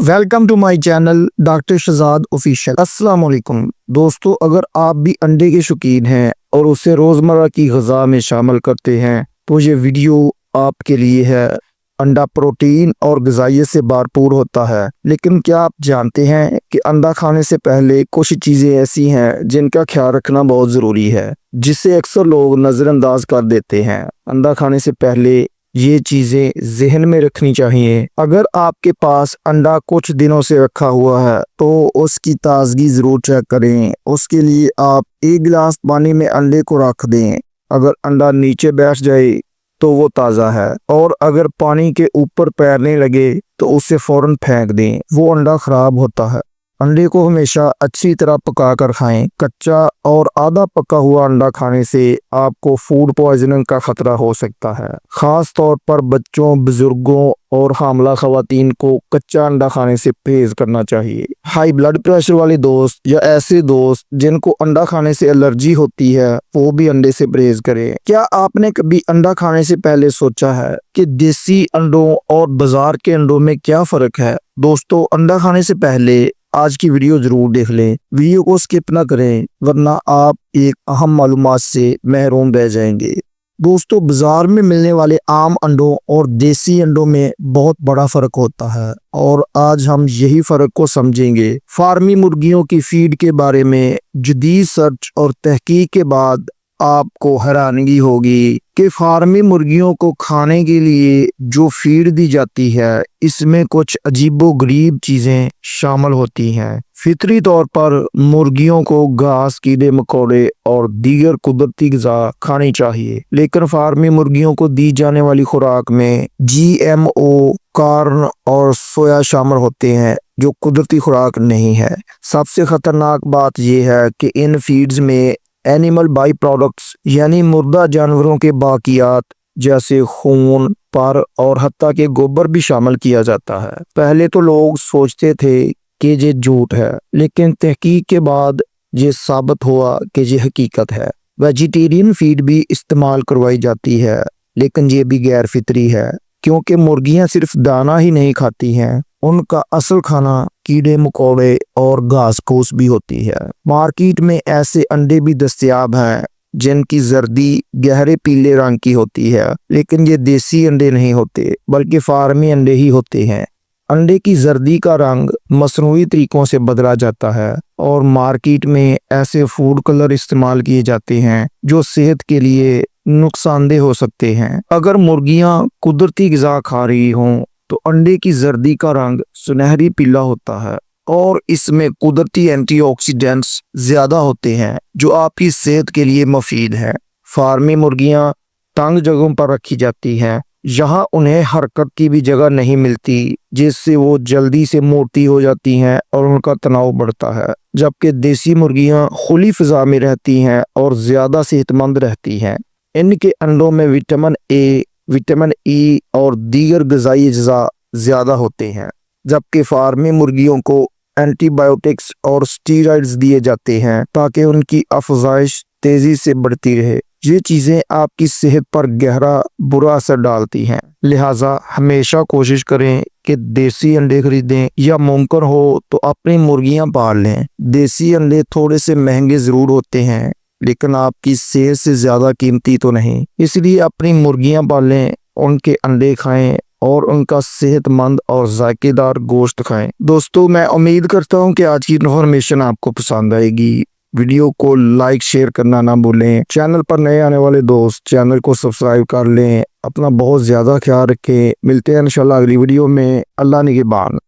Welcome to my channel doctor Shahzad official. अस्सलाम वालेकुम दोस्तों, अगर आप भी अंडे के शौकीन हैं और उसे रोज़मर्रा की ग़िज़ा में शामिल करते हैं तो ये वीडियो आपके लिए है। अंडा प्रोटीन और ग़िज़ाइयत से भरपूर होता है, लेकिन क्या आप जानते हैं कि अंडा खाने से पहले कुछ चीज़ें ऐसी हैं जिनका ख्याल रखना बहुत ज़रूरी है, जिसे अक्सर लोग नज़रअंदाज कर देते हैं। अंडा खाने से पहले ये चीज़ें जहन में रखनी चाहिए। अगर आपके पास अंडा कुछ दिनों से रखा हुआ है तो उसकी ताज़गी ज़रूर चेक करें। उसके लिए आप एक गिलास पानी में अंडे को रख दें। अगर अंडा नीचे बैठ जाए तो वो ताज़ा है, और अगर पानी के ऊपर तैरने लगे तो उसे फ़ौरन फेंक दें, वो अंडा ख़राब होता है। अंडे को हमेशा अच्छी तरह पका कर खाएं। कच्चा और आधा पका हुआ अंडा खाने से आपको फूड पॉइजनिंग का खतरा हो सकता है। ख़ास तौर पर बच्चों, बुजुर्गों और हामला ख़वातीन को कच्चा अंडा खाने से परहेज करना चाहिए। हाई ब्लड प्रेशर वाले दोस्त या ऐसे दोस्त जिनको अंडा खाने से एलर्जी होती है, वो भी अंडे से परहेज करें। क्या आपने कभी अंडा खाने से पहले सोचा है कि देसी अंडों और बाजार के अंडों में क्या फ़र्क है? दोस्तों, अंडा खाने से पहले आज की वीडियो जरूर देख लें। वीडियो को स्किप ना करें, वरना आप एक अहम मालूमात से महरूम रह जाएंगे। दोस्तों, बाजार में मिलने वाले आम अंडों और देसी अंडों में बहुत बड़ा फर्क होता है, और आज हम यही फर्क को समझेंगे। फार्मी मुर्गियों की फीड के बारे में जदीद सर्च और तहकीक के बाद आपको हैरानगी होगी कि फार्मी मुर्गियों को खाने के लिए जो फीड दी जाती है, इसमें कुछ अजीबोगरीब चीजें शामिल होती हैं। फितरी तौर पर मुर्गियों को घास, कीड़े मकोड़े और दीगर कुदरती ग़िज़ा खानी चाहिए, लेकिन फार्मी मुर्गियों को दी जाने वाली खुराक में GMO, कार्न और सोया शामिल होते हैं, जो कुदरती खुराक नहीं है। सबसे खतरनाक बात यह है कि इन फीड्स में एनिमल बाई प्रोडक्ट्स यानी मुर्दा जानवरों के बाकियात जैसे खून, पर और हत्ता के गोबर भी शामिल किया जाता है। पहले तो लोग सोचते थे कि ये झूठ है, लेकिन तहकीक के बाद ये साबित हुआ कि ये हकीकत है। वेजिटेरियन फीड भी इस्तेमाल करवाई जाती है, लेकिन ये भी गैर फितरी है, क्योंकि मुर्गियां सिर्फ दाना ही नहीं खाती हैं, उनका असल खाना कीड़े मकोड़े और घास फूस भी होती है। मार्केट में ऐसे अंडे भी दस्तयाब हैं जिनकी जर्दी गहरे पीले रंग की होती है, लेकिन ये देसी अंडे नहीं होते, बल्कि फार्मी अंडे ही होते हैं। अंडे की जर्दी का रंग मसनूई तरीकों से बदला जाता है, और मार्केट में ऐसे फूड कलर इस्तेमाल किए जाते हैं जो सेहत के लिए नुकसानदेह हो सकते हैं। अगर मुर्गियां कुदरती ग़िज़ा खा रही हों तो अंडे की जर्दी का रंग सुनहरी पीला होता है, और इसमें कुदरती एंटीऑक्सीडेंट्स ज्यादा होते हैं जो आपकी सेहत के लिए मुफीद है। फार्मी मुर्गियां तंग जगहों पर रखी जाती हैं, यहाँ उन्हें हरकत की भी जगह नहीं मिलती, जिससे वो जल्दी से मोटी हो जाती हैं और उनका तनाव बढ़ता है। जबकि देसी मुर्गियां खुली फिजा में रहती हैं और ज्यादा सेहतमंद रहती हैं। इनके अंडों में विटामिन A, विटामिन E और दीगर ग़िज़ाई अज्जा ज्यादा होते हैं, जबकि फार्मी मुर्गियों को एंटीबायोटिक्स और स्टीरॉइड्स दिए जाते हैं ताकि उनकी अफजाइश तेजी से बढ़ती रहे। ये चीजें आपकी सेहत पर गहरा बुरा असर डालती हैं, लिहाजा हमेशा कोशिश करें कि देसी अंडे खरीदें, या मुमकिन हो तो अपनी मुर्गियां पाल लें। देसी अंडे थोड़े से महंगे जरूर होते हैं, लेकिन आपकी सेहत से ज्यादा कीमती तो नहीं, इसलिए अपनी मुर्गियां पालें, उनके अंडे खाएं और उनका सेहतमंद और जायकेदार गोश्त खाएं। दोस्तों, मैं उम्मीद करता हूं कि आज की इन्फॉर्मेशन आपको पसंद आएगी। वीडियो को लाइक शेयर करना ना भूलें। चैनल पर नए आने वाले दोस्त चैनल को सब्सक्राइब कर लें। अपना बहुत ज़्यादा ख्याल रखें। मिलते हैं इंशाल्लाह अगली वीडियो में। अल्लाह निगहबान।